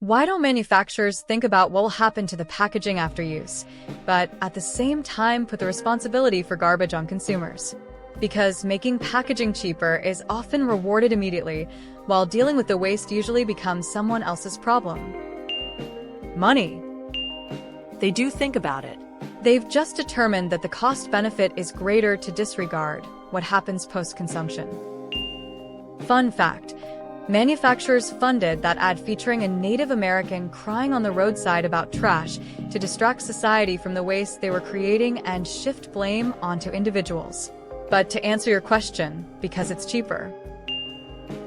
Why don't manufacturers think about what will happen to the packaging after use, but at the same time put the responsibility for garbage on consumers? Because making packaging cheaper is often rewarded immediately, while dealing with the waste usually becomes someone else's problem. Money. They do think about it. They've just determined that the cost-benefit is greater to disregard what happens post-consumption. Fun fact. Manufacturers funded that ad featuring a Native American crying on the roadside about trash to distract society from the waste they were creating and shift blame onto individuals. But to answer your question, because it's cheaper.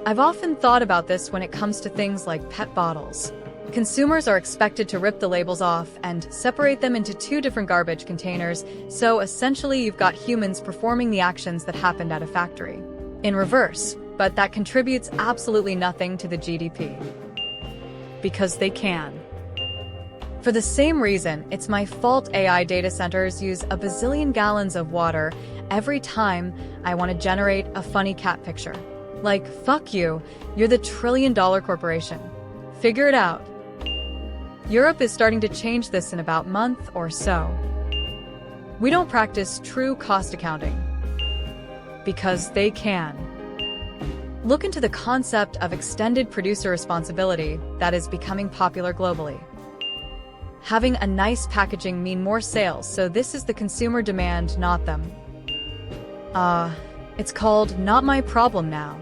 I've often thought about this when it comes to things like PET bottles. Consumers are expected to rip the labels off and separate them into two different garbage containers, so essentially you've got humans performing the actions that happened at a factory. In reverse, but that contributes absolutely nothing to the GDP. Because they can. For the same reason, it's my fault AI data centers use a bazillion gallons of water every time I want to generate a funny cat picture. Like, fuck you, you're the trillion-dollar corporation. Figure it out. Europe is starting to change this in about a month or so. We don't practice true cost accounting. Because they can. Look into the concept of extended producer responsibility that is becoming popular globally. Having a nice packaging mean more sales, so this is the consumer demand, not them. It's called Not My Problem Now.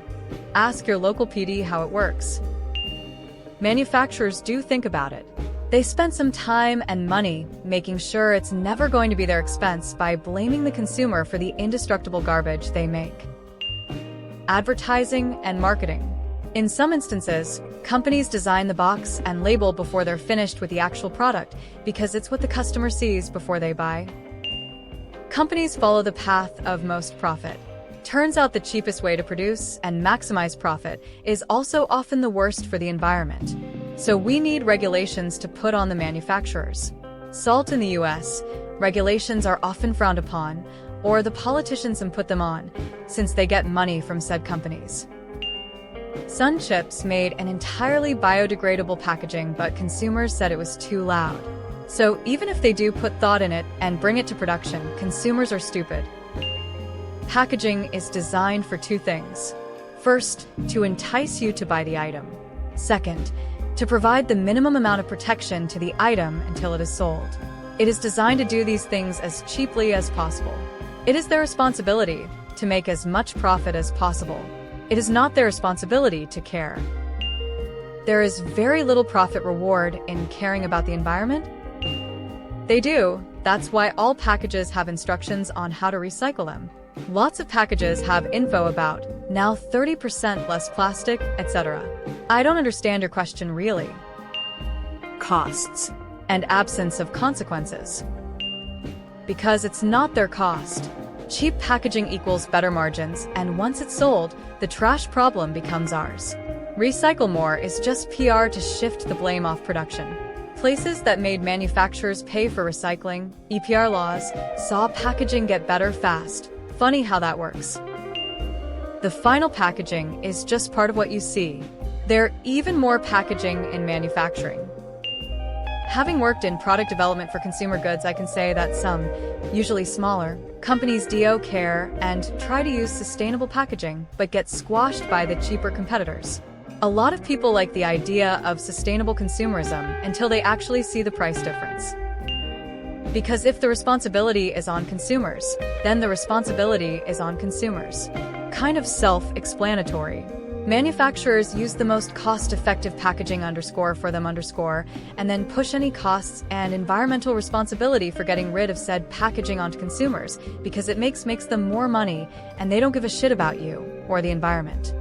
Ask your local PD how it works. Manufacturers do think about it. They spend some time and money making sure it's never going to be their expense by blaming the consumer for the indestructible garbage they make. Advertising and marketing. In some instances, companies design the box and label before they're finished with the actual product because it's what the customer sees before they buy. Companies follow the path of most profit. Turns out the cheapest way to produce and maximize profit is also often the worst for the environment. So we need regulations to put on the manufacturers. Salt in the US, regulations are often frowned upon, or the politicians put them on, since they get money from said companies. Sun Chips made an entirely biodegradable packaging, but consumers said it was too loud. So even if they do put thought in it and bring it to production, consumers are stupid. Packaging is designed for two things. First, to entice you to buy the item. Second, to provide the minimum amount of protection to the item until it is sold. It is designed to do these things as cheaply as possible. It is their responsibility to make as much profit as possible. It is not their responsibility to care. There is very little profit reward in caring about the environment. They do. That's why all packages have instructions on how to recycle them. Lots of packages have info about now 30% less plastic, etc. I don't understand your question really. Costs. And absence of consequences. Because it's not their cost. Cheap packaging equals better margins, and once it's sold, the trash problem becomes ours. Recycle more is just PR to shift the blame off production. Places that made manufacturers pay for recycling, EPR laws, saw packaging get better fast. Funny how that works. The final packaging is just part of what you see. There even more packaging in manufacturing. Having worked in product development for consumer goods, I can say that some, usually smaller, companies do care and try to use sustainable packaging, but get squashed by the cheaper competitors. A lot of people like the idea of sustainable consumerism until they actually see the price difference. Because if the responsibility is on consumers, then the responsibility is on consumers. Kind of self-explanatory. Manufacturers use the most cost-effective packaging for them and then push any costs and environmental responsibility for getting rid of said packaging onto consumers because it makes them more money and they don't give a shit about you or the environment.